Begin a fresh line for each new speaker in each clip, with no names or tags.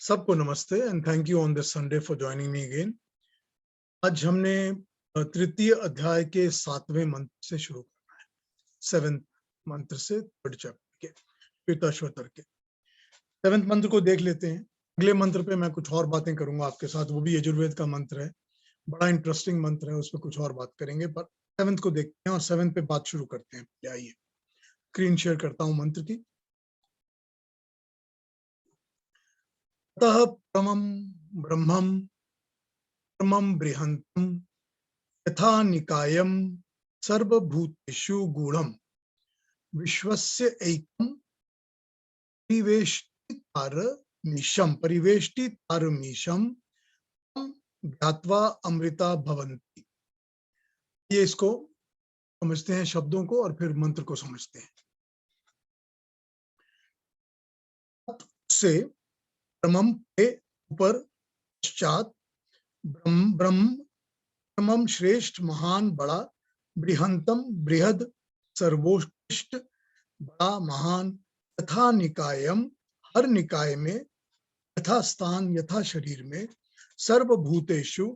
सबको नमस्ते and thank you on this Sunday for joining me again. आज हमने तृतीय अध्याय के 7वें मंत्र से शुरू करना है। 7th मंत्र से 3rd चैप्टर के पिताश्वतर के 7th मंत्र को देख लेते हैं। अगले मंत्र पे मैं कुछ और बातें करूंगा आपके साथ, वो भी यजुर्वेद का मंत्र है, बड़ा इंटरेस्टिंग मंत्र है, उस पर कुछ और बात करेंगे। पर 7th को देखते हैं और 7th पे बात शुरू करते हैं। आइए स्क्रीन शेयर करता हूं मंत्र की। ततः परमं ब्रह्मं परमं बृहंतम् यथा निकायं सर्वभूतेषु गूढ़ं विश्वस्य एकं परिवेष्टितारमीशं तं ज्ञात्वा अमृता भवन्ति। ये इसको समझते हैं शब्दों को और फिर मंत्र को समझते हैं। से ब्रह्मम के ऊपर पश्चात ब्रह्म ब्रह्मम श्रेष्ठ महान बड़ा बृहंतम बृहद सर्वोत्कृष्ट बड़ा महान यथा निकायम हर निकाय में यथा स्थान यथा शरीर में सर्वभूतेषु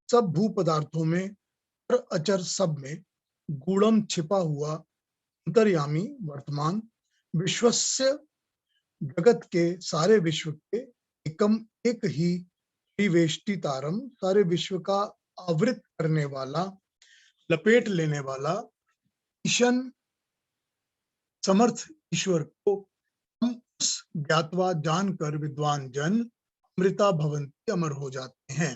सब भू पदार्थों में हर अचर सब में गूढ़म छिपा हुआ अंतर्यामी वर्तमान विश्वस्य जगत के सारे विश्व के एकम एक ही परिवेष्टितारम सारे विश्व का आवृत करने वाला लपेट लेने वाला ईशन समर्थ ईश्वर को हम उस ज्ञातवा जानकर विद्वान जन अमृता भवंती अमर हो जाते हैं।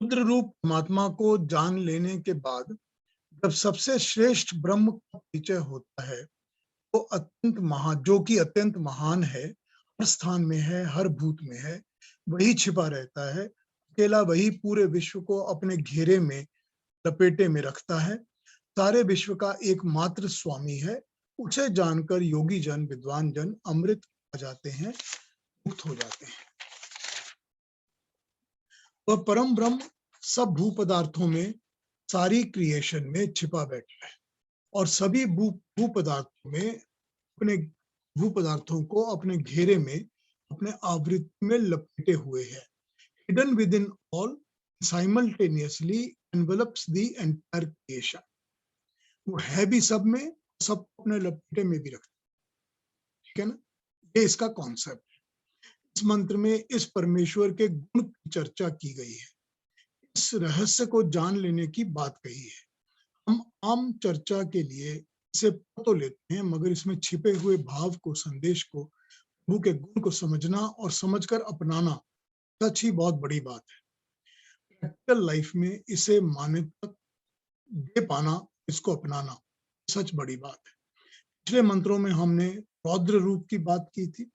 रुद्र रूप परमात्मा को जान लेने के बाद जब सबसे श्रेष्ठ ब्रह्म का परिचय होता है वो अत्यंत महान, जो कि अत्यंत महान है, हर स्थान में है, हर भूत में है, वही छिपा रहता है, अकेला वही पूरे विश्व को अपने घेरे में लपेटे में रखता है, सारे विश्व का एकमात्र स्वामी है। उसे जानकर योगी जन विद्वान जन अमृत आ जाते हैं, मुक्त हो जाते हैं। वह परम ब्रह्म सब भू पदार्थों में सारी क्रिएशन में छिपा बैठा है और सभी भू पदार्थों में अपने भू पदार्थों को अपने घेरे में अपने आवृत्ति में लपेटे हुए है। Hidden with in all simultaneously envelopes the entire creation. वो है भी सब में, सब अपने लपेटे में भी रखता है। ठीक है ना, ये इसका कॉन्सेप्ट है। इस मंत्र में इस परमेश्वर के गुण की चर्चा की गई है, इस रहस्य को जान लेने की बात कही है। हम आम चर्चा के लिए इसे पढ़ तो लेते हैं, मगर इसमें छिपे हुए भाव को, संदेश को, प्रभु के गुण को समझना और समझकर अपनाना सच ही बहुत बड़ी बात है। प्रैक्टिकल लाइफ में इसे मान्यता दे पाना, इसको अपनाना सच बड़ी बात है। पिछले मंत्रों में हमने रौद्र रूप की बात की थी,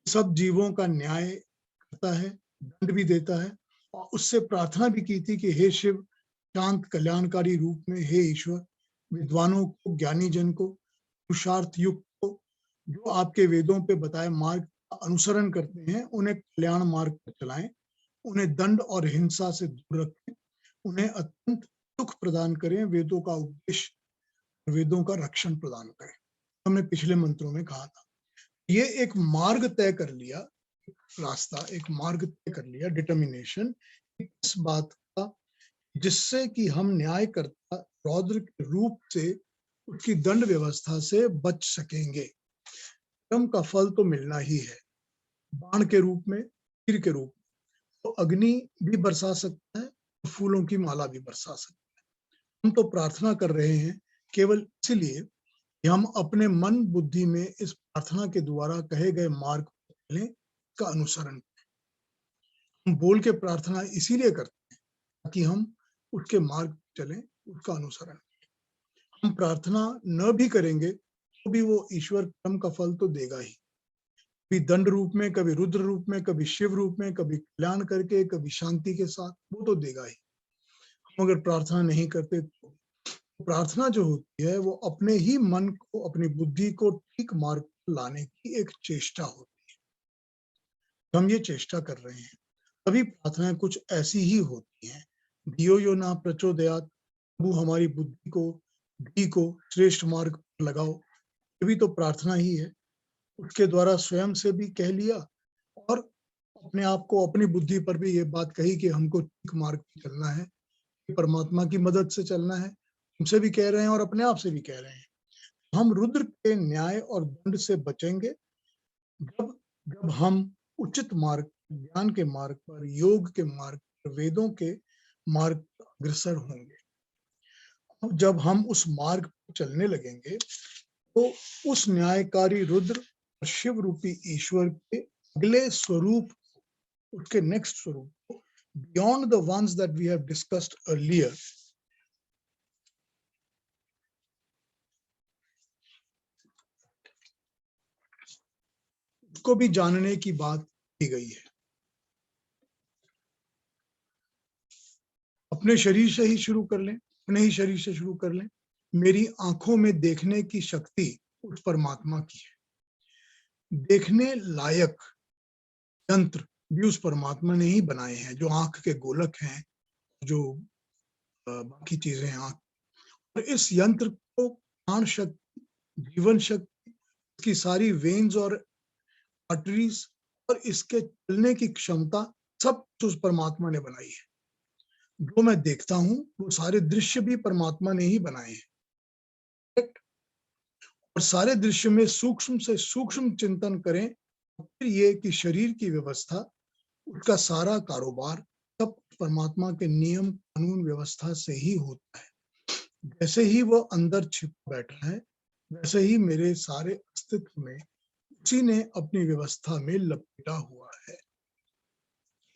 सब जीवों का न्याय करता है, दंड भी देता है, और उससे प्रार्थना भी की थी कि हे शिव, शांत कल्याणकारी रूप में हे ईश्वर, विद्वानों को, ज्ञानी जन को, पुरुषार्थ युक्त को, जो आपके वेदों पे बताए मार्ग का अनुसरण करते हैं, उन्हें कल्याण मार्ग पर चलाएं, उन्हें दंड और हिंसा से दूर रखें, उन्हें अत्यंत सुख प्रदान करें, वेदों का उपदेश, वेदों का रक्षण प्रदान करें। हमने पिछले मंत्रों में कहा था ये एक मार्ग तय कर लिया, रास्ता, एक मार्ग तय कर लिया, डिटर्मिनेशन इस बात का जिससे कि हम न्यायकर्ता रौद्र के रूप से, उसकी दंड व्यवस्था से बच सकेंगे। कर्म का फल तो मिलना ही है, बाण के रूप में, तीर के रूप में, तो अग्नि भी बरसा सकता है, फूलों की माला भी बरसा सकता है। हम तो प्रार्थना कर रहे हैं केवल इसलिए कि हम अपने मन बुद्धि में इस प्रार्थना के द्वारा कहे गए मार्ग पर चलें, का अनुसरण करें। हम बोल के प्रार्थना इसीलिए करते हैं ताकि हम उसके मार्ग पर चलें, उसका अनुसरण करें। हम प्रार्थना न भी करेंगे तो भी वो ईश्वर कर्म का फल तो देगा ही, कभी दंड रूप में, कभी रुद्र रूप में, कभी शिव रूप में, कभी कल्याण करके, कभी शांति के साथ, वो तो देगा ही। हम अगर प्रार्थना नहीं करते तो प्रार्थना जो होती है वो अपने ही मन को, अपनी बुद्धि को ठीक मार्ग पर लाने की एक चेष्टा होती है। हम ये चेष्टा कर रहे हैं, तभी प्रार्थनाएं कुछ ऐसी ही होती हैं। धियो यो न प्रचोदयात्, प्रभु हमारी बुद्धि को, श्रेष्ठ मार्ग पर लगाओ, ये भी तो प्रार्थना ही है। उसके द्वारा स्वयं से भी कह लिया और अपने आप को, अपनी बुद्धि पर भी ये बात कही कि हमको ठीक मार्ग पे चलना है, परमात्मा की मदद से चलना है। हमसे भी कह रहे हैं और अपने आप से भी कह रहे हैं। हम रुद्र के न्याय और दंड से बचेंगे जब जब हम उचित मार्ग, ज्ञान के मार्ग पर, योग के मार्ग पर, वेदों के मार्ग पर अग्रसर होंगे। जब हम उस मार्ग पर चलने लगेंगे तो उस न्यायकारी रुद्र और शिव रूपी ईश्वर के अगले स्वरूप, उसके नेक्स्ट स्वरूप, beyond the ones that we have discussed earlier, को भी जानने की बात की गई है। अपने शरीर से ही शुरू कर लें, अपने ही शरीर से शुरू कर लें। मेरी आंखों में देखने की शक्ति उस परमात्मा की है। देखने लायक यंत्र भी उस परमात्मा ने ही बनाए हैं, जो आंख के गोलक हैं, जो बाकी चीजें हैं आंख। और इस यंत्र को प्राण शक्ति, जीवन शक्ति, इसकी सारी वेन्स और आर्टरीज और इसके चलने की क्षमता सब उस परमात्मा ने बनाई है। जो मैं देखता हूं वो सारे दृश्य भी परमात्मा ने ही बनाए हैं। और सारे दृश्य में सूक्ष्म से सूक्ष्म चिंतन करें, फिर ये कि शरीर की व्यवस्था, उसका सारा कारोबार सब परमात्मा के नियम, कानून, व्यवस्था से ही होता है। जैसे ही वो अंदर छिप बैठा है, वैसे ही मेरे सारे अस्तित्व में उसी ने अपनी व्यवस्था में लपेटा हुआ है।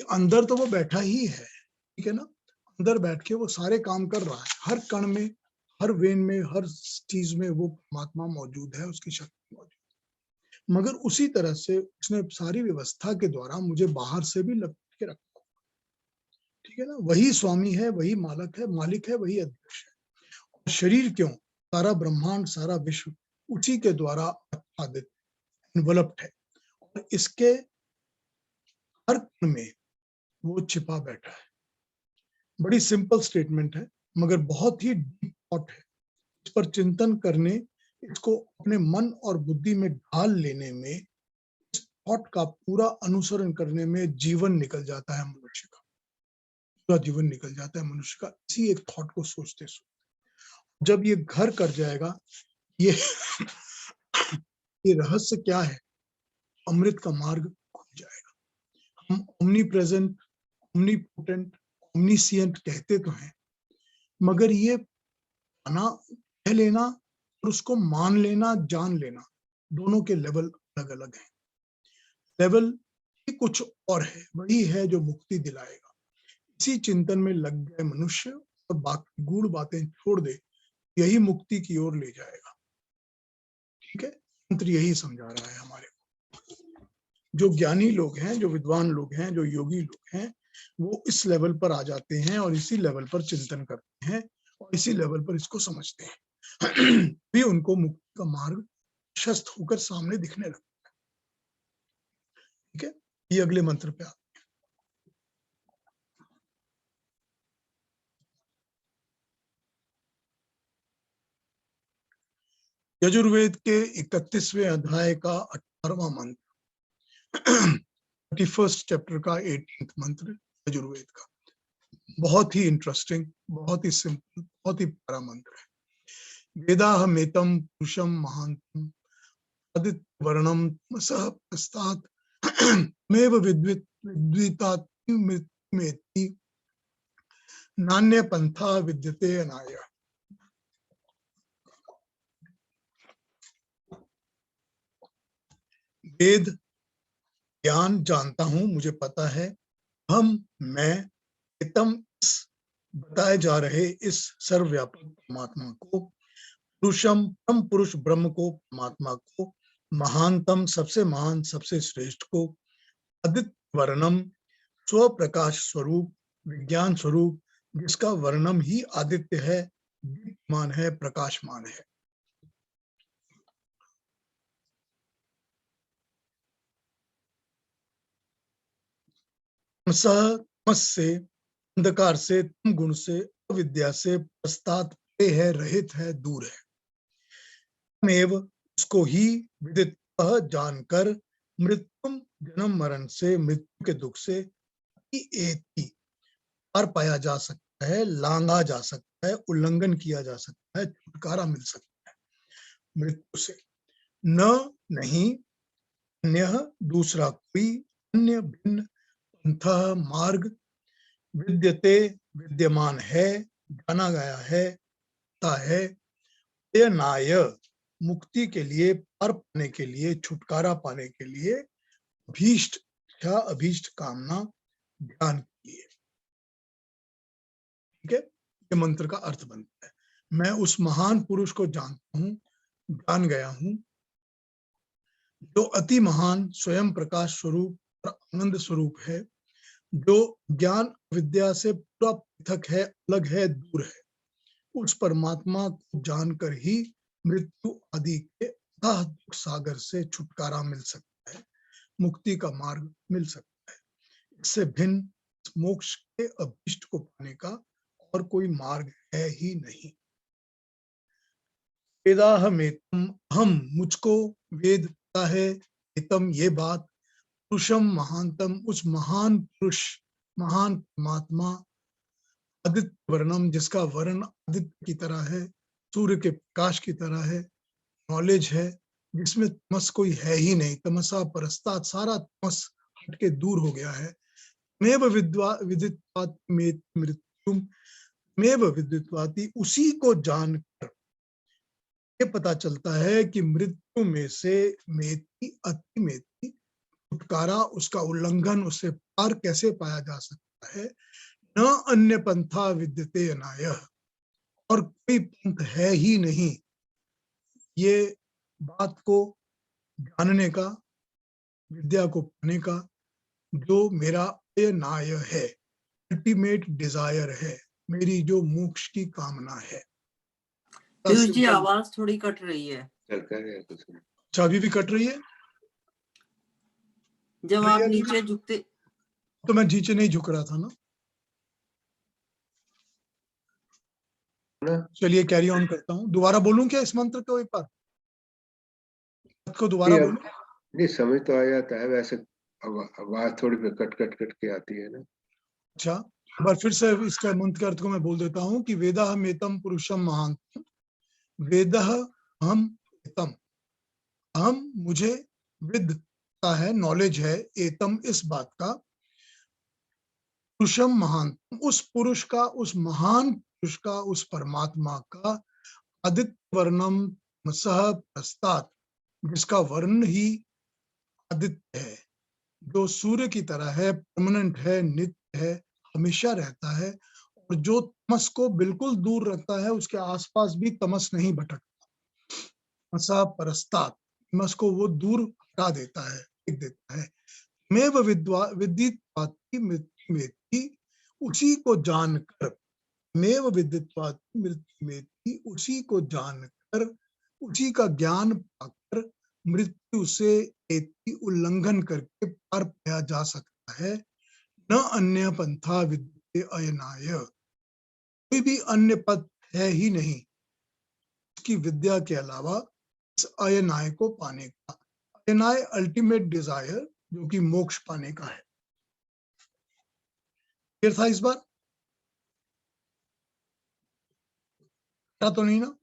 अंदर तो वो बैठा ही है, ठीक है ना। अंदर बैठ के वो सारे काम कर रहा है। हर कण में, हर वेन में, हर चीज में वो परमात्मा मौजूद है, उसकी शक्ति मौजूद है। मगर उसी तरह से उसने सारी व्यवस्था के द्वारा मुझे बाहर से भी लपेट के रखा, ठीक है ना। वही स्वामी है, वही मालिक है, वही अध्यक्ष है। और शरीर क्यों, सारा ब्रह्मांड, सारा विश्व उसी के द्वारा आच्छादित, इन्वलप्ड है। और इसके हर कण में वो छिपा बैठा है। बड़ी सिंपल स्टेटमेंट है, मगर बहुत ही डीप थॉट है। इस पर चिंतन करने, इसको अपने मन और बुद्धि में ढाल लेने में, इस थॉट का पूरा अनुसरण करने में जीवन निकल जाता है मनुष्य का। पूरा जीवन निकल जाता है मनुष्य का इसी एक थॉट को सोचते सोचते। जब ये घर कर जाएगा, ये ये रहस्य क्या है, अमृत का मार्ग खुल जाएगा। हम ओमनी प्रेजेंट, ओमनीपोटेंट, ओमनीसिएंट कहते तो हैं, मगर ये पाना, कह लेना और उसको मान लेना, जान लेना, दोनों के लेवल अलग अलग हैं। लेवल ही कुछ और है, वही है जो मुक्ति दिलाएगा। इसी चिंतन में लग गए मनुष्य और बाकी गूढ़ बातें छोड़ दे, यही मुक्ति की ओर ले जाएगा। ठीक है, मंत्र यही समझा रहा है हमारे को। जो ज्ञानी लोग हैं, जो विद्वान लोग हैं, जो योगी लोग हैं, वो इस लेवल पर आ जाते हैं और इसी लेवल पर चिंतन करते हैं और इसी लेवल पर इसको समझते हैं। भी उनको मुक्ति का मार्ग शस्त होकर सामने दिखने लगता है। ठीक है, ये अगले मंत्र पे आते हैं। यजुर्वेद के 31वें अध्याय का 18वां मंत्र, 31st चैप्टर का 18th मंत्र यजुर्वेद का। बहुत ही इंटरेस्टिंग, बहुत ही सिंपल, बहुत ही प्यारा मंत्र है। वेदाहमेतम पुरुषम महांतम आदित्य वर्णम तमसः पश्चात् मेव विद्वितात्मेति नान्य पंथा विद्यते अनाय। वेद ज्ञान जानता हूं, मुझे पता है। मैं इतम, बताए जा रहे इस सर्वव्यापक परमात्मा को, पुरुषम, परम पुरुष ब्रह्म को, परमात्मा को, महानतम, सबसे महान, सबसे श्रेष्ठ को, आदित्य वर्णम, स्व प्रकाश स्वरूप, विज्ञान स्वरूप, जिसका वर्णम ही आदित्य है, दीप्तमान है, प्रकाशमान है। तमस से, अंधकार से, तम गुण से, अविद्या से, पश्चात है, रहित है, दूर है। एव, उसको ही विदितः जानकर मृत्युम जन्म मरण से, मृत्यु के दुख से एति पार पाया जा सकता है, लांघा जा सकता है, उल्लंघन किया जा सकता है, छुटकारा मिल सकता है मृत्यु से। न नहीं अन्य दूसरा कोई अन्य भिन्न पंथ मार्ग विद्यते विद्यमान है, जाना गया है, ता है नाय मुक्ति के लिए, पार पाने के लिए, छुटकारा पाने के लिए अभीष्ट इच्छा, अभीष्ट कामना ध्यान किए। ठीक है, ये मंत्र का अर्थ बनता है। मैं उस महान पुरुष को जानता हूं, जान गया हूं, जो अति महान स्वयं प्रकाश स्वरूप और आनंद स्वरूप है, जो ज्ञान विद्या से पूरा पृथक है, अलग है, दूर है। उस परमात्मा को जानकर ही मृत्यु आदि के अथाह दुख सागर से छुटकारा मिल सकता है, मुक्ति का मार्ग मिल सकता है। इससे भिन्न मोक्ष के अभीष्ट को पाने का और कोई मार्ग है ही नहीं। वेदाहमेतम, हम मुझको वेद पता है, एतम ये बात, पुरुषम महानतम, उस महान पुरुष, महान परमात्मा, आदित्य वर्णम, जिसका वर्ण आदित्य की तरह है, सूर्य के प्रकाश की तरह है, नॉलेज है, जिसमें तमस कोई है ही नहीं, तमसा परस्तात्, सारा तमस हट के दूर हो गया है। मेव विदित्वाति मृत्युम, मेव विदित्वाति, उसी को जानकर ये पता चलता है कि मृत्यु में से मेति अति मेति, छुटकारा, उसका उल्लंघन, उससे पार कैसे पाया जा सकता है। न अन्य पंथा विद्यते अनाय, और कोई पंथ है ही नहीं ये बात को जानने का, विद्या को पाने का, जो मेरा अयनाय है, अल्टीमेट डिजायर है, मेरी जो मोक्ष की कामना है।
पीयूष जी आवाज थोड़ी कट रही है।
अच्छा, अभी भी कट रही है?
जब आप नीचे झुकते
तो मैं नीचे नहीं झुक रहा था ना। चलिए कैरी ऑन करता हूँ। दोबारा बोलूं क्या इस मंत्र को एक बार? को दोबारा बोलूं?
नहीं, समझ तो आ जाता है, वैसे आवाज थोड़ी कट कट कट के आती है ना।
अच्छा, एक बार फिर से इसका मंत्र के अर्थ को मैं बोल देता हूँ कि वेदा हम एतम पुरुषम महान, वेद हम एतम, हम मुझे विद का है, नॉलेज है, एतम इस बात का, पुरुषम महान, उस पुरुष का, उस महान पुरुष का, उस परमात्मा का, आदित्य वर्णम सह प्रस्तात्, जिसका वर्ण ही आदित्य है, जो सूर्य की तरह है, परमानेंट है, नित्य है, हमेशा रहता है, और जो तमस को बिल्कुल दूर रखता है, उसके आसपास भी तमस नहीं भटकता। सा परस्तात्, तमस को वो दूर हटा देता है, फेंक देता है। मेव विदित्वाति मृत्युमेति, उसी को जानकर, मेव विदित्वाति मृत्युमेति, उसी को जानकर, उसी का ज्ञान पाकर, मृत्यु से एति उल्लंघन करके पार पाया जा सकता है। न अन्य पंथा विद्यते अयनाय, कोई भी अन्य पथ है ही नहीं उसकी विद्या के अलावा इस अयनाय को पाने का। अयनाय अल्टीमेट डिजायर, जो कि मोक्ष पाने का है। क्लियर था इस बार? तो नहीं ना?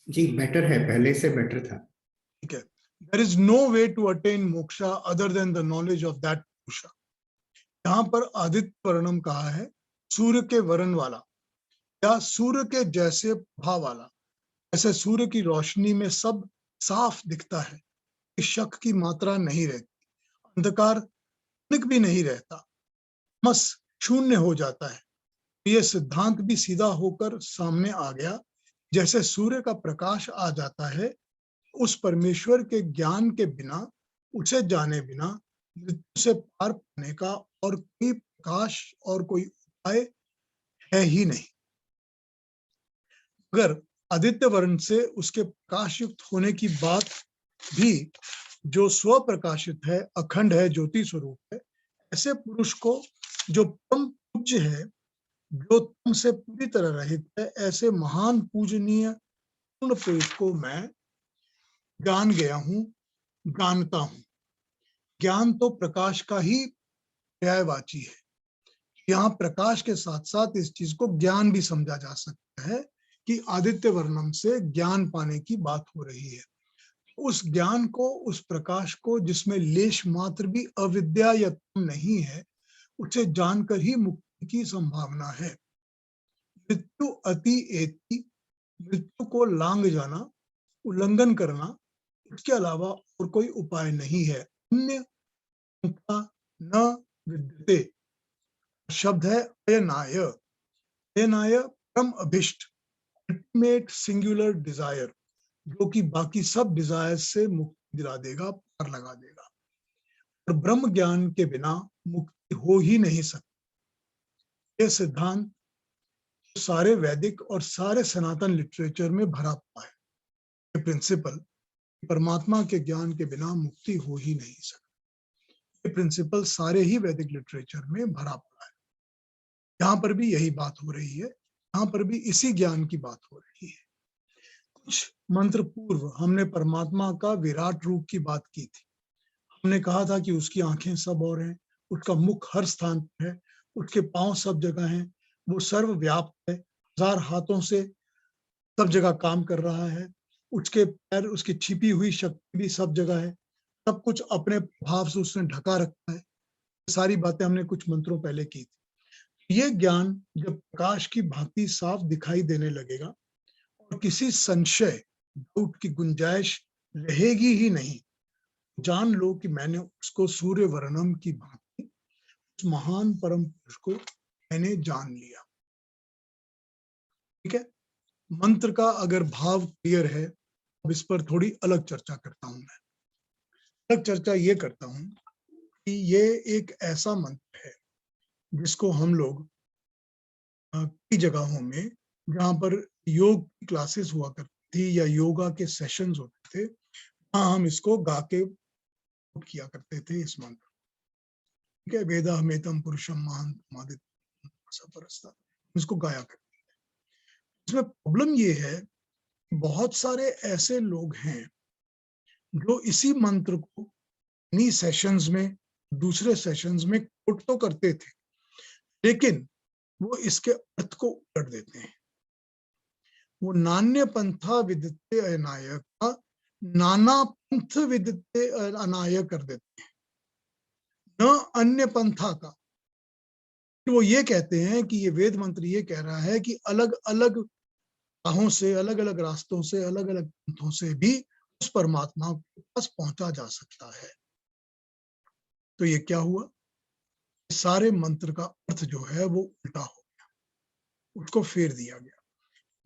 जी बेटर है, पहले से बेटर था।
ठीक है। There is no way to attain moksha other than the knowledge of that purusha. यहाँ पर आदित्य वर्णम कहा है, सूर्य के वर्ण वाला या सूर्य के जैसे प्रभा वाला। ऐसे सूर्य की रोशनी में सब साफ दिखता है, शक की मात्रा नहीं रहती, अंधकार तनिक भी नहीं रहता, मस शून्य हो जाता है। ये सिद्धांत भी सीधा होकर सामने आ गया। जैसे सूर्य का प्रकाश आ जाता है, उस परमेश्वर के ज्ञान के बिना, उसे जाने बिना मृत्यु से पार पाने का और कोई प्रकाश और कोई उपाय है ही नहीं। अगर आदित्य वर्ण से उसके प्रकाश युक्त होने की बात भी, जो स्व प्रकाशित है, अखंड है, ज्योति स्वरूप है, ऐसे पुरुष को, जो परम पूज्य है, जो तम से पूरी तरह रहित है, ऐसे महान पूजनीय पूर्ण पेज को मैं जान गया हूं, जानता हूं। ज्ञान तो प्रकाश का ही पर्यायवाची है। यहाँ प्रकाश के साथ साथ इस चीज को ज्ञान भी समझा जा सकता है कि आदित्य वर्णम से ज्ञान पाने की बात हो रही है। उस ज्ञान को, उस प्रकाश को जिसमें लेश मात्र भी अविद्या या तुम नहीं है, उसे जानकर ही मुक्ति की संभावना है। मृत्यु अति एति, मृत्यु को लांग जाना, उल्लंघन करना, इसके अलावा और कोई उपाय नहीं है। अन्य न विद्यते शब्द है अयनाय। अयनाय परम अभिष्ट, अल्टीमेट सिंगुलर डिजायर, जो कि बाकी सब डिजायर से मुक्ति दिला देगा, पार लगा देगा। और ब्रह्म ज्ञान के बिना मुक्ति हो ही नहीं सकती। यह सिद्धांत सारे वैदिक और सारे सनातन लिटरेचर में भरा हुआ है। ये प्रिंसिपल, परमात्मा के ज्ञान के बिना मुक्ति हो ही नहीं सकती। ये प्रिंसिपल सारे ही वैदिक लिटरेचर में भरा हुआ है। यहाँ पर भी यही बात हो रही है, यहाँ पर भी इसी ज्ञान की बात हो रही है। कुछ मंत्र पूर्व हमने परमात्मा का विराट रूप की बात की थी। हमने कहा था कि उसकी आंखें सब और हैं, उसका मुख हर स्थान पर है, उसके पांव सब जगह हैं, वो सर्वव्याप्त है, 1000 हाथों से सब जगह काम कर रहा है, उसके पैर, उसकी छिपी हुई शक्ति भी सब जगह है, सब कुछ अपने भाव से उसने ढका रखा है। सारी बातें हमने कुछ मंत्रों पहले की थी। ये ज्ञान जब प्रकाश की भांति साफ दिखाई देने लगेगा और किसी संशय, डाउट की गुंजाइश रहेगी ही नहीं, जान लो कि मैंने उसको सूर्य वर्णम की भांति, उस महान परम पुरुष को मैंने जान लिया। ठीक है, मंत्र का अगर भाव क्लियर है, अब इस पर थोड़ी अलग चर्चा करता हूं। मैं अलग चर्चा ये करता हूं कि ये एक ऐसा मंत्र है जिसको हम लोग कई जगहों में, जहां पर योग की क्लासेस हुआ करती थी या योगा के सेशंस होते थे, वहां हम इसको गा के किया करते थे इस मंत्र। ठीक है, वेदा हमेतम पुरुषम महान इसको गाया करते थे। इसमें प्रॉब्लम ये है, बहुत सारे ऐसे लोग हैं जो इसी मंत्र को इन्हीं सेशंस में, दूसरे सेशंस में कोट तो करते थे, लेकिन वो इसके अर्थ को उलट देते हैं। वो नान्य पंथा विदिते अनाय का नाना पंथ विदिते अनाय कर देते हैं, न अन्य पंथा का। वो ये कहते हैं कि ये वेद मंत्र ये कह रहा है कि अलग अलग राहों से, अलग अलग रास्तों से, अलग अलग पंथों से भी उस परमात्मा के पास पहुंचा जा सकता है। तो ये क्या हुआ, सारे मंत्र का अर्थ जो है वो उल्टा हो गया, उसको फेर दिया गया।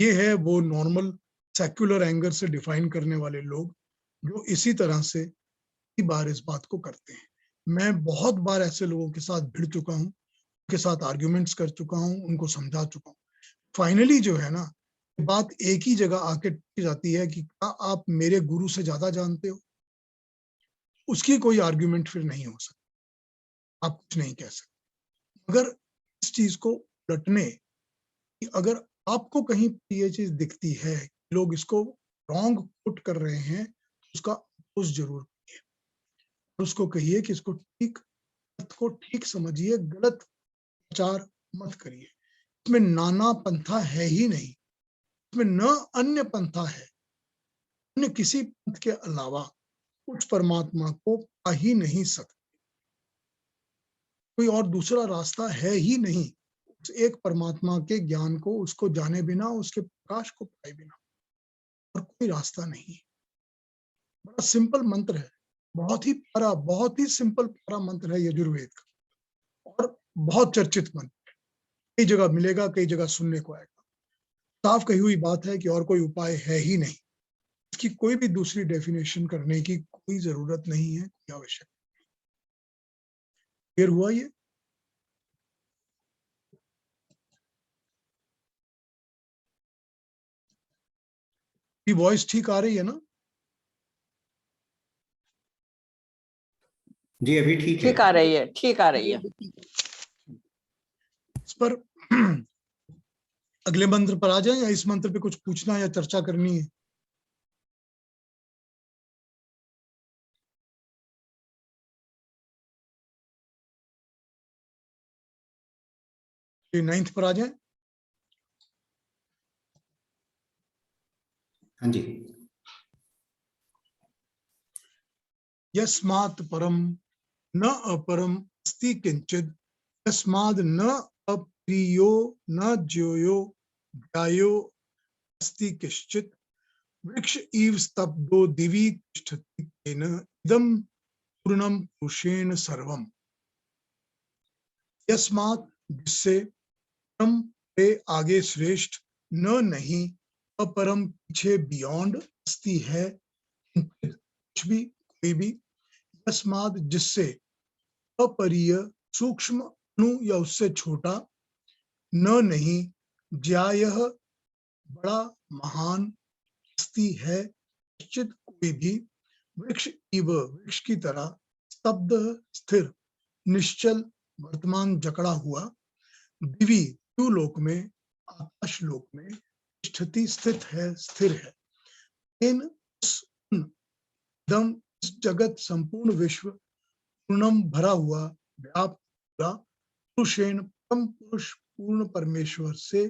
ये है वो नॉर्मल सेक्युलर एंगर से डिफाइन करने वाले लोग जो इसी तरह से कई बार इस बात को करते हैं। मैं बहुत बार ऐसे लोगों के साथ भिड़ चुका हूँ, उनके साथ आर्ग्यूमेंट्स कर चुका हूँ, उनको समझा चुका हूँ। फाइनली जो है ना, बात एक ही जगह आके टिक जाती है कि क्या आप मेरे गुरु से ज्यादा जानते हो। उसकी कोई आर्ग्यूमेंट फिर नहीं हो सकता, आप कुछ नहीं कह सकते। मगर इस चीज को उलटने कि अगर आपको कहीं ये चीज दिखती है, लोग इसको रॉन्ग पुट कर रहे हैं, तो उसका अपोज जरूर करिए और उसको कहिए कि इसको ठीक, अर्थ को ठीक समझिए, गलत प्रचार मत करिए। इसमें नाना पंथा है ही नहीं, इसमें न अन्य पंथा है, अन्य किसी पंथ के अलावा उस परमात्मा को पा ही नहीं सकते। कोई और दूसरा रास्ता है ही नहीं उस एक परमात्मा के ज्ञान को, उसको जाने बिना, उसके प्रकाश को पाए बिना, और कोई रास्ता नहीं। बड़ा सिंपल मंत्र है, बहुत ही प्यारा, बहुत ही सिंपल प्यारा मंत्र है यजुर्वेद का, और बहुत चर्चित मंत्र है। कई जगह मिलेगा, कई जगह सुनने को आएगा। साफ कही हुई बात है कि और कोई उपाय है ही नहीं, इसकी कोई भी दूसरी डेफिनेशन करने की कोई जरूरत नहीं है, कोई आवश्यक। क्लियर हुआ ये? वॉइस ठीक आ रही है ना?
जी अभी ठीक है।
ठीक आ रही है, ठीक आ रही है।
इस पर अगले मंत्र पर आ जाए या इस मंत्र पे कुछ पूछना या चर्चा करनी है? ये 9th पर आ जाए।
हाँ जी।
यस्मात् परम न अपरम अस्ति किंचिद, यस्माद् न अप्रियो न ज्योयो ज्यायो अस्ति किश्चित्, वृक्ष इव स्तब्धो दिवि तिष्ठति तेन इदं पूर्णम पुरुषेण सर्वम। यस्मात् जिससे, परम पे आगे श्रेष्ठ, न नहीं, अपरम पीछे बियॉन्ड, अस्ति है कुछ भी कोई भी, यस्मात् जिससे, अपरिय सूक्ष्म अणु या उससे छोटा, न नहीं, ज्यायः बड़ा महान, अस्ति है निश्चित कोई भी, वृक्ष इव वृक्ष की तरह, स्तब्ध स्थिर, निश्चल वर्तमान जकड़ा हुआ, दिवी लोक में, आकाश लोक में, स्थिति स्थित है स्थिर है, इन दम इस जगत संपूर्ण विश्व, पूर्णम भरा हुआ, व्याप्त पूरा, पुरुषेण परम पुरुष पूर्ण परमेश्वर से,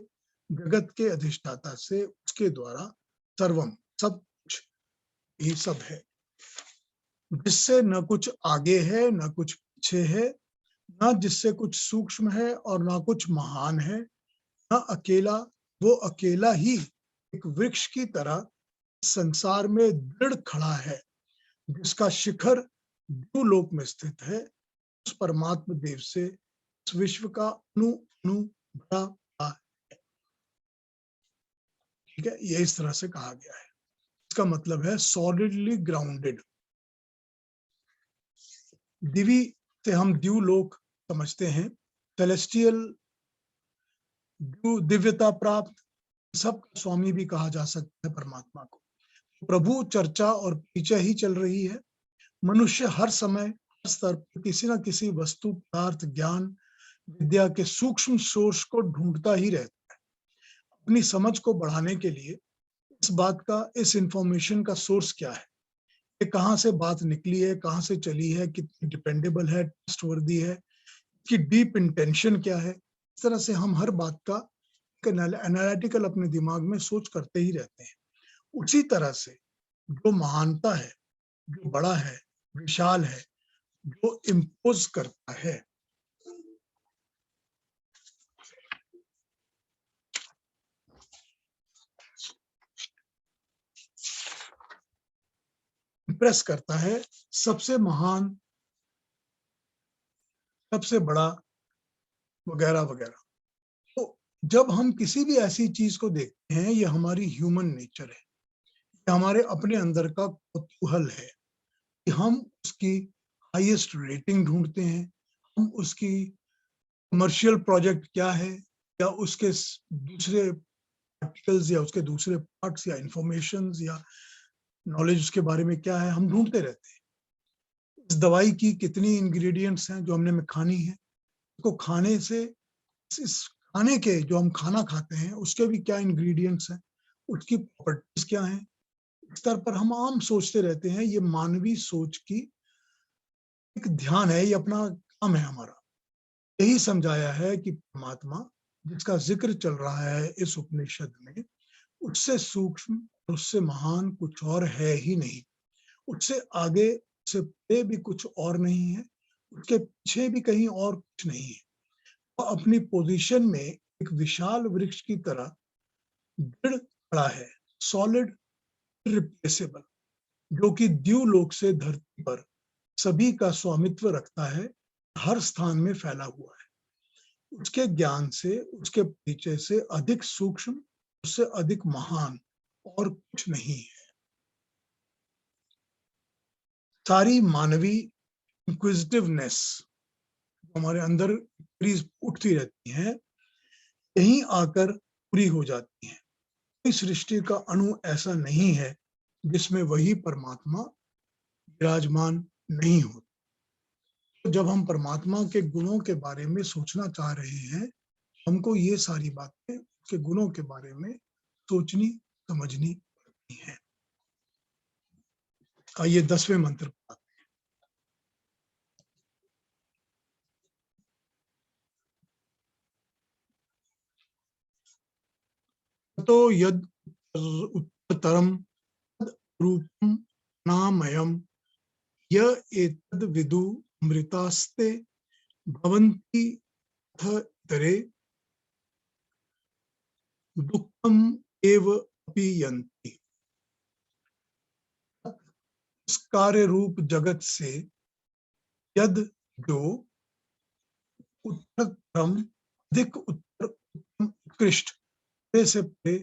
जगत के अधिष्ठाता से, उसके द्वारा, सर्वम सब कुछ ही सब है, जिससे न कुछ आगे है न कुछ पीछे है, न जिससे कुछ सूक्ष्म है और न कुछ महान है, न अकेला, वो अकेला ही एक वृक्ष की तरह संसार में दृढ़ खड़ा है, जिसका शिखर द्यूलोक में स्थित है, उस परमात्मा देव से इस विश्व का अणु अणु भरा हुआ है। ठीक है, ये इस तरह से कहा गया है। इसका मतलब है सॉलिडली ग्राउंडेड। दिवी से हम द्यूलोक समझते हैं, सेलेस्टियल दिव्यता प्राप्त, सब स्वामी भी कहा जा सकता है परमात्मा को। प्रभु चर्चा और पीछे ही चल रही है। मनुष्य हर समय हर स्तर पर किसी न किसी वस्तु पदार्थ ज्ञान विद्या के सूक्ष्म सोर्स को ढूंढता ही रहता है, अपनी समझ को बढ़ाने के लिए। इस बात का, इस इंफॉर्मेशन का सोर्स क्या है, ये कहाँ से बात निकली है, कहाँ से चली है, कितनी डिपेंडेबल है, ट्रस्टवर्दी है, कि डीप इंटेंशन क्या है। इस तरह से हम हर बात का एनालिटिकल अपने दिमाग में सोच करते ही रहते हैं। उसी तरह से जो महानता है, जो बड़ा है, विशाल है, जो इम्पोज करता है, इम्प्रेस करता है, सबसे महान, सबसे बड़ा, वगैरह वगैरह। तो जब हम किसी भी ऐसी चीज को देखते हैं, ये हमारी ह्यूमन नेचर है, ये हमारे अपने अंदर का कौतूहल है कि हम उसकी हाईएस्ट रेटिंग ढूंढते हैं, हम उसकी कमर्शियल प्रोजेक्ट क्या है, या उसके दूसरे आर्टिकल्स या उसके दूसरे पार्ट्स या इंफॉर्मेशंस या नॉलेज उसके बारे में क्या है, हम ढूंढते रहते हैं। इस दवाई की कितनी इंग्रेडिएंट्स हैं जो हमने में खानी है, उसको खाने से, इस खाने के जो हम खाना खाते हैं उसके भी क्या इंग्रेडिएंट्स हैं, उसकी प्रॉपर्टीज क्या हैं। इस स्तर पर हम आम सोचते रहते हैं। ये मानवीय सोच की एक ध्यान है, ये अपना काम है हमारा। यही समझाया है कि परमात्मा जिसका जिक्र चल रहा है इस उपनिषद में, उससे सूक्ष्म, उससे महान कुछ और है ही नहीं। उससे आगे, उससे परे भी कुछ और नहीं है, उसके पीछे भी कहीं और कुछ नहीं है। वो अपनी पोजीशन में एक विशाल वृक्ष की तरह दृढ़ खड़ा है, सॉलिड, इररिप्लेसेबल, जो कि द्यूलोक से धरती पर सभी का स्वामित्व रखता है, हर स्थान में फैला हुआ है। उसके ज्ञान से, उसके परिचय से अधिक सूक्ष्म, उससे अधिक महान और कुछ नहीं है। सारी मानवी इंक्विजिटिवनेस हमारे अंदर उठती रहती है, यहीं आकर पूरी हो जाती है। कोई सृष्टि का अणु ऐसा नहीं है जिसमें वही परमात्मा विराजमान नहीं हो। तो जब हम परमात्मा के गुणों के बारे में सोचना चाह रहे हैं, हमको ये सारी बातें उसके गुणों के बारे में सोचनी समझनी पड़ती हैं। आइए 10वें मंत्र पर। तो यद उत्तरतरम रूपम नामयम य एतद् विदु अमृतास्ते भवन्ति अथ इतरे दुःखम एव अपि यन्ति। उस कार्य रूप जगत से यद जो उत्तरतम अधिक उत्तम उत्कृष्ट से परे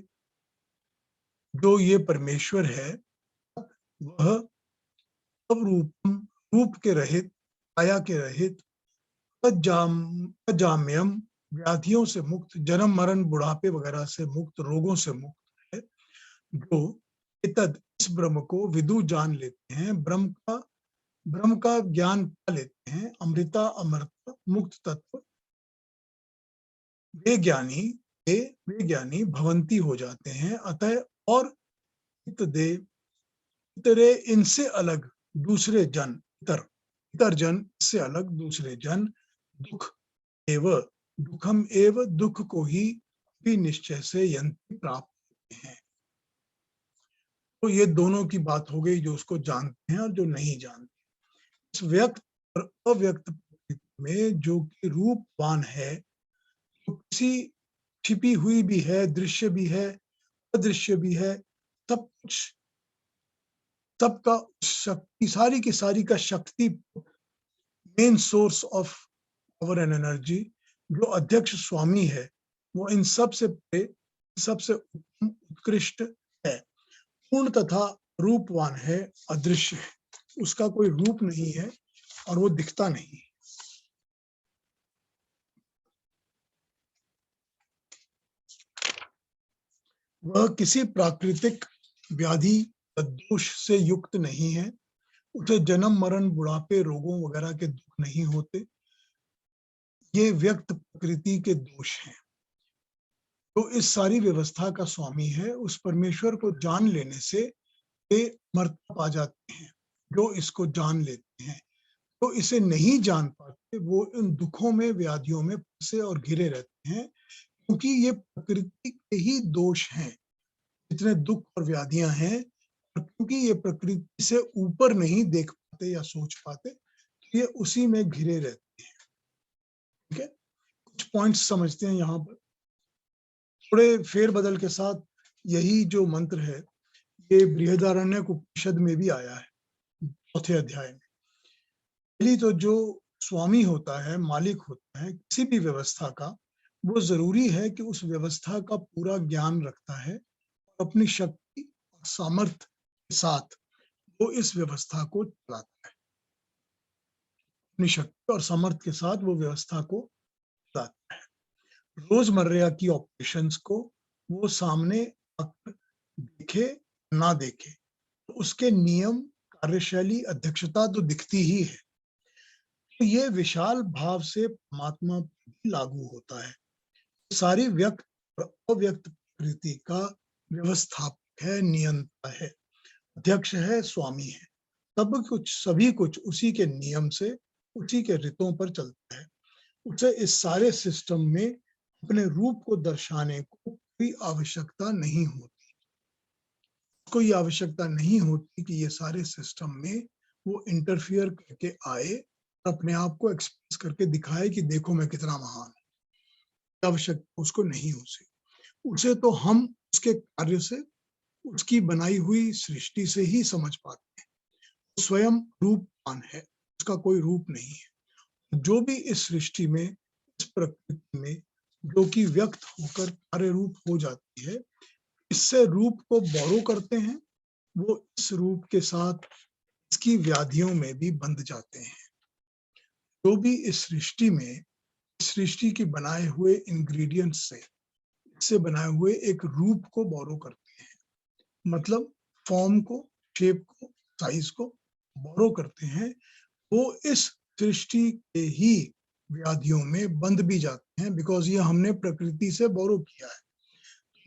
जो ये परमेश्वर है वह रूपम रूप के रहित काया के रहित अजाम्यम व्याधियों से मुक्त जन्म मरण बुढ़ापे वगैरह से मुक्त रोगों से मुक्त है जो इतद इस ब्रह्म को विदु जान लेते हैं ब्रह्म का ज्ञान पा लेते हैं अमृता अमृत मुक्त तत्व वे ज्ञानी भवंती हो जाते हैं अतः और इतरे इनसे अलग दूसरे जन इतर जन से अलग दूसरे जन दुखम एव दुख को ही भी निश्चय से यंत्र प्राप्त होते हैं। तो ये दोनों की बात हो गई, जो उसको जानते हैं और जो नहीं जानते। इस व्यक्त और अव्यक्त प्रकृति में जो कि रूपवान है, तो किसी छिपी हुई भी है, दृश्य भी है, अदृश्य भी है, सब कुछ सबका शक्ति सारी की सारी का शक्ति main source of power and energy जो अध्यक्ष स्वामी है, वो इन सबसे सबसे उत्कृष्ट है, पूर्ण तथा रूपवान है, अदृश्य है, उसका कोई रूप नहीं है और वो दिखता नहीं। वह किसी प्राकृतिक व्याधि दोष से युक्त नहीं है, उसे जन्म मरण बुढ़ापे रोगों वगैरह के दुख नहीं होते, ये व्यक्त प्रकृति के दोष हैं। तो इस सारी व्यवस्था का स्वामी है, उस परमेश्वर को जान लेने से वे अमरता पा जाते हैं। जो इसको जान लेते हैं, तो इसे नहीं जान पाते, वो इन दुखों में व्याधियों में फंसे और घिरे रहते हैं, क्योंकि ये प्रकृति के ही दोष हैं जितने दुख और व्याधियां हैं, और क्योंकि ये प्रकृति से ऊपर नहीं देख पाते या सोच पाते, तो ये उसी में घिरे रहते हैं। ठीक है, कुछ पॉइंट्स समझते हैं यहाँ पर थोड़े फेरबदल के साथ। यही जो मंत्र है ये बृहदारण्यक उपनिषद में भी आया है, 4थे अध्याय में। पहली तो जो स्वामी होता है, मालिक होता है किसी भी व्यवस्था का, वो जरूरी है कि उस व्यवस्था का पूरा ज्ञान रखता है और अपनी शक्ति और सामर्थ्य के साथ वो इस व्यवस्था को चलाता है। अपनी शक्ति और सामर्थ्य के साथ वो व्यवस्था को चलाता है। रोजमर्रा की ऑपरेशंस को वो सामने आकर देखे ना देखे, तो उसके नियम, कार्यशैली, अध्यक्षता तो दिखती ही है। तो ये विशाल भाव से परमात्मा पर लागू होता है। सारी व्यक्त और अव्यक्त प्रकृति का व्यवस्थापक है, नियंता है, अध्यक्ष है, स्वामी है। सभी कुछ उसी के नियम से, उसी के रितों पर चलता है। उसे इस सारे सिस्टम में अपने रूप को दर्शाने को कोई आवश्यकता नहीं होती। कोई आवश्यकता नहीं होती कि ये सारे सिस्टम में वो इंटरफियर करके आए और अपने आप को एक्सप्रेस करके दिखाए कि देखो मैं कितना महान हूं। आवश्यकता उसको नहीं हो सकती। उसे तो हम उसके कार्य से, उसकी बनाई हुई सृष्टि से ही समझ पाते हैं। स्वयं रूपवान है, उसका कोई रूप नहीं है। जो भी इस सृष्टि में, इस प्रकृति में जो कि व्यक्त होकर कार्य रूप हो जाती है, इससे रूप को बोरो करते हैं, वो इस रूप के साथ इसकी व्याधियों में भी बंध जाते हैं। जो भी इस सृष्टि की बनाए हुए इंग्रेडिएंट्स से, इससे बनाए हुए एक रूप को बोरो करते हैं, मतलब फॉर्म को, शेप को, साइज को बोरो करते हैं, वो इस सृष्टि के ही व्याधियों में बंध भी जाते हैं, बिकॉज ये हमने प्रकृति से बोरो किया है।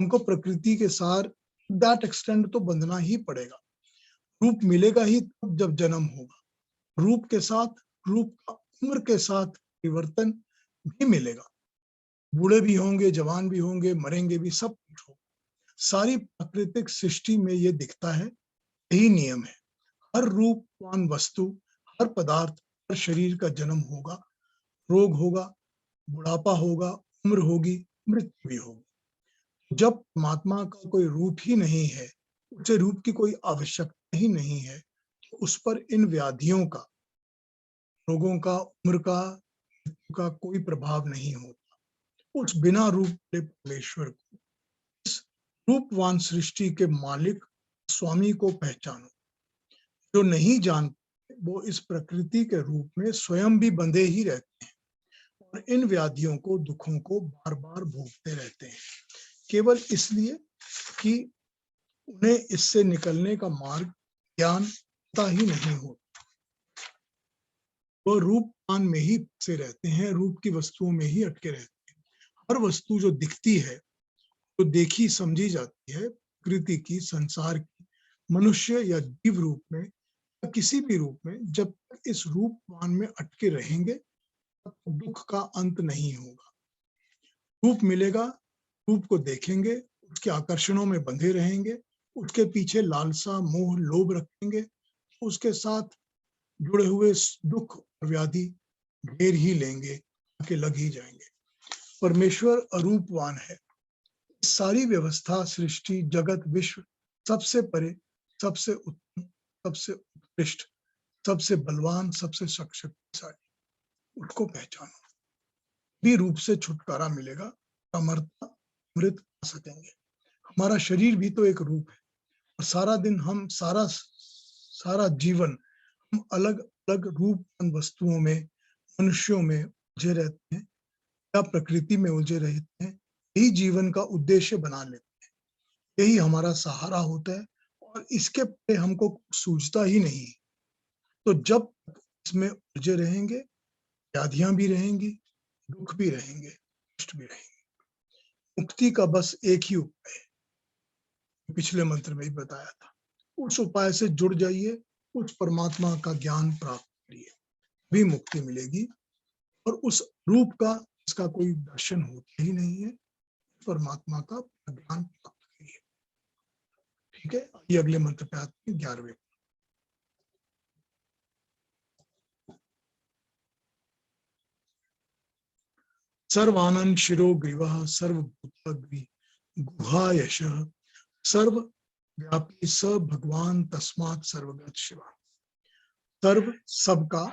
उनको प्रकृति के साथ दैट एक्सटेंड तो बंधना ही पड़ेगा। रूप मिलेगा ही तब जब जन्म होगा। रूप के साथ, रूप का उम्र के साथ परिवर्तन भी मिलेगा। बूढ़े भी होंगे, जवान भी होंगे, मरेंगे भी, सब कुछ होगा। सारी प्राकृतिक सृष्टि में ये दिखता है, यही नियम है। हर रूपवान वस्तु, हर पदार्थ, हर शरीर का जन्म होगा, रोग होगा, बुढ़ापा होगा, उम्र होगी, मृत्यु भी होगी। जब परमात्मा का कोई रूप ही नहीं है, उसे रूप की कोई आवश्यकता ही नहीं है, तो उस पर इन व्याधियों का, रोगों का, उम्र का, मृत्यु का कोई प्रभाव नहीं होता। उस बिना रूप वाले परमेश्वर को, इस रूपवान सृष्टि के मालिक स्वामी को पहचानो। जो नहीं जानते वो इस प्रकृति के रूप में स्वयं भी बंधे ही रहते हैं और इन व्याधियों को, दुखों को बार बार भोगते रहते हैं, केवल इसलिए कि उन्हें इससे निकलने का मार्ग, ज्ञान पता ही नहीं होता। वो रूपवान में ही फंसे रहते हैं, रूप की वस्तुओं में ही अटके रहते हैं। हर वस्तु जो दिखती है, जो देखी समझी जाती है, प्रकृति की, संसार की, मनुष्य या जीव रूप में या किसी भी रूप में, जब तक इस रूपवान में अटके रहेंगे तब तक दुख का अंत नहीं होगा। रूप मिलेगा, रूप को देखेंगे, उसके आकर्षणों में बंधे रहेंगे, उसके पीछे लालसा, मोह, लोभ रखेंगे, उसके साथ जुड़े हुए दुख और व्याधि घेर ही लेंगे, आके लग ही जाएंगे। परमेश्वर अरूपवान है। सारी व्यवस्था, सृष्टि, जगत, विश्व सबसे परे, सबसे उत्तम, सबसे उत्कृष्ट, सबसे बलवान, सबसे शक्तिशाली, उसको पहचानो। भी रूप से छुटकारा मिलेगा, अमरता, अमृत पा सकेंगे। हमारा शरीर भी तो एक रूप है और सारा दिन हम, सारा जीवन हम अलग अलग रूपवान वस्तुओं में, मनुष्यों में उलझे रहते हैं या प्रकृति में उलझे रहते हैं। यही जीवन का उद्देश्य बना लेते हैं, यही हमारा सहारा होता है और इसके पे हमको सूझता ही नहीं। तो जब इसमें उलझे रहेंगे, व्याधियां भी रहेंगी, दुख भी रहेंगे, कष्ट भी रहेंगे। मुक्ति का बस एक ही उपाय है, पिछले मंत्र में ही बताया था। उस उपाय से जुड़ जाइए, उस परमात्मा का ज्ञान प्राप्त करिए, भी मुक्ति मिलेगी। और उस रूप का, इसका कोई दर्शन होता ही नहीं है, परमात्मा का ज्ञान प्राप्त करिए। ठीक है, ये अगले मंत्र पे आते हैं, 11वें। सर्वानंद शिरो ग्रीवः सर्वभूतग्री गुहायशः सर्वव्यापी स भगवान तस्मात् सर्वगत शिवा। सर्व, सबका,